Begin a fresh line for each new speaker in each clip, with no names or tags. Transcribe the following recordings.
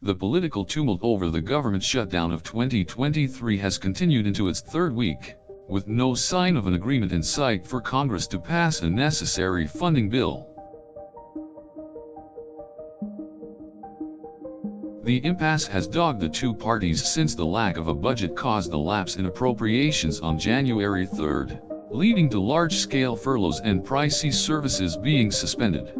The political tumult over the government shutdown of 2023 has continued into its third week, with no sign of an agreement in sight for Congress to pass a necessary funding bill. The impasse has dogged the two parties since the lack of a budget caused a lapse in appropriations on January 3, leading to large-scale furloughs and pricey services being suspended.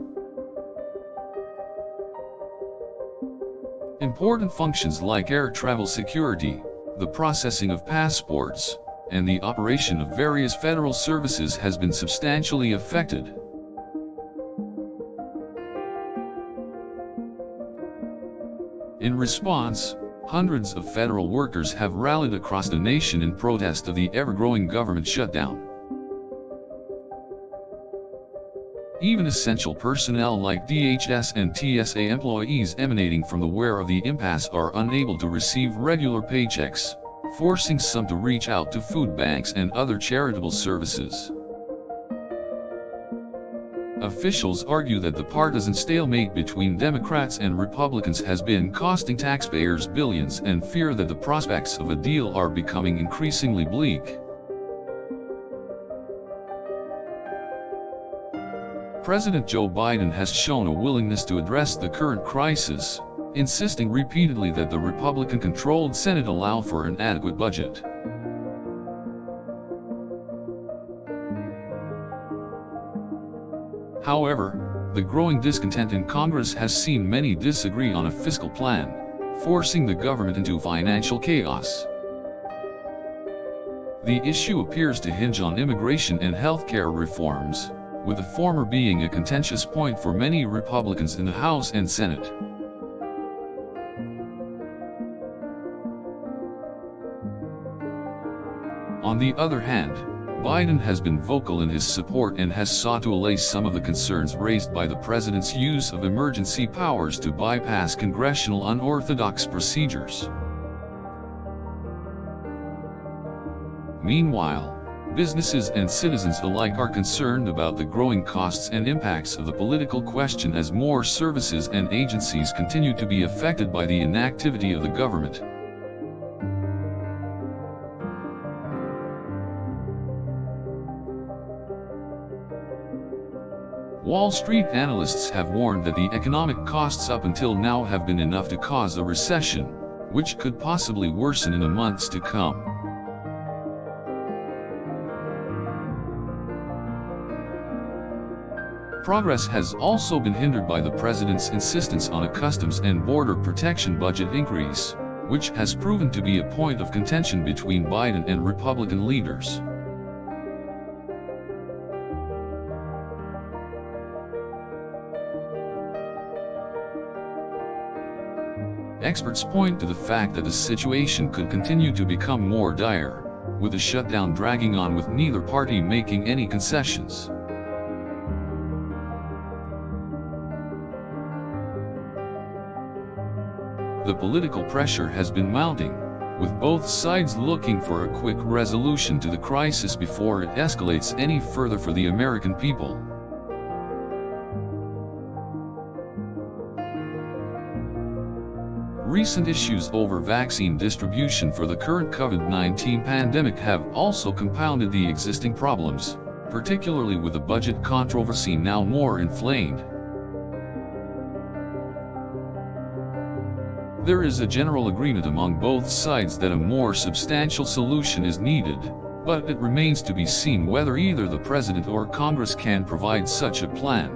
Important functions like air travel security, the processing of passports, and the operation of various federal services has been substantially affected. In response, hundreds of federal workers have rallied across the nation in protest of the ever-growing government shutdown. Even essential personnel like DHS and TSA employees emanating from the wear of the impasse are unable to receive regular paychecks, forcing some to reach out to food banks and other charitable services. Officials argue that the partisan stalemate between Democrats and Republicans has been costing taxpayers billions and fear that the prospects of a deal are becoming increasingly bleak. President Joe Biden has shown a willingness to address the current crisis, insisting repeatedly that the Republican-controlled Senate allow for an adequate budget. However, the growing discontent in Congress has seen many disagree on a fiscal plan, forcing the government into financial chaos. The issue appears to hinge on immigration and healthcare reforms, with the former being a contentious point for many Republicans in the House and Senate. On the other hand, Biden has been vocal in his support and has sought to allay some of the concerns raised by the president's use of emergency powers to bypass congressional unorthodox procedures. Meanwhile, businesses and citizens alike are concerned about the growing costs and impacts of the political question as more services and agencies continue to be affected by the inactivity of the government. Wall Street analysts have warned that the economic costs up until now have been enough to cause a recession, which could possibly worsen in the months to come. Progress has also been hindered by the president's insistence on a customs and border protection budget increase, which has proven to be a point of contention between Biden and Republican leaders. Experts point to the fact that the situation could continue to become more dire, with the shutdown dragging on with neither party making any concessions. The political pressure has been mounting, with both sides looking for a quick resolution to the crisis before it escalates any further for the American people. Recent issues over vaccine distribution for the current COVID-19 pandemic have also compounded the existing problems, particularly with the budget controversy now more inflamed. There is a general agreement among both sides that a more substantial solution is needed, but it remains to be seen whether either the President or Congress can provide such a plan.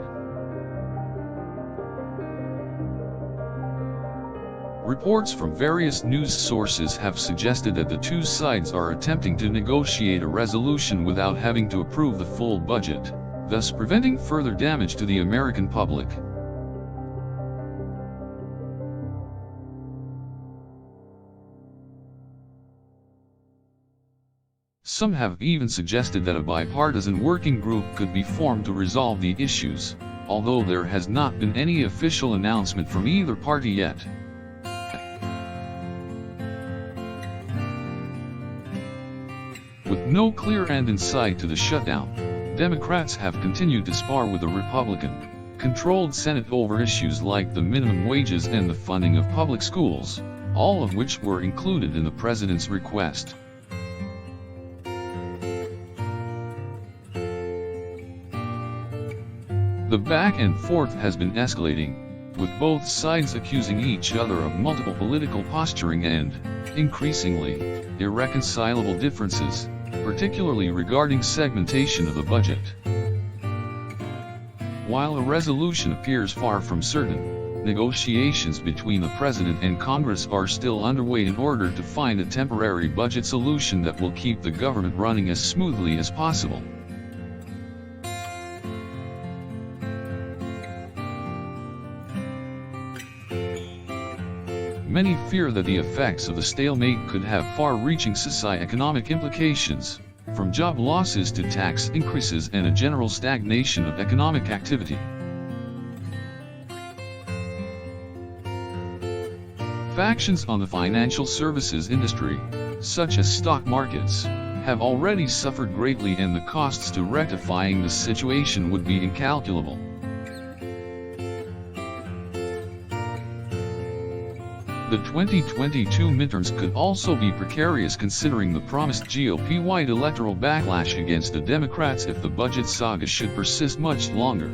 Reports from various news sources have suggested that the two sides are attempting to negotiate a resolution without having to approve the full budget, thus preventing further damage to the American public. Some have even suggested that a bipartisan working group could be formed to resolve the issues, although there has not been any official announcement from either party yet. With no clear end in sight to the shutdown, Democrats have continued to spar with the Republican, controlled Senate over issues like the minimum wages and the funding of public schools, all of which were included in the president's request. The back and forth has been escalating, with both sides accusing each other of multiple political posturing and, increasingly, irreconcilable differences, particularly regarding segmentation of the budget. While a resolution appears far from certain, negotiations between the President and Congress are still underway in order to find a temporary budget solution that will keep the government running as smoothly as possible. Many fear that the effects of the stalemate could have far-reaching socio-economic implications, from job losses to tax increases and a general stagnation of economic activity. Factions on the financial services industry, such as stock markets, have already suffered greatly, and the costs to rectifying the situation would be incalculable. The 2022 midterms could also be precarious, considering the promised GOP-wide electoral backlash against the Democrats if the budget saga should persist much longer.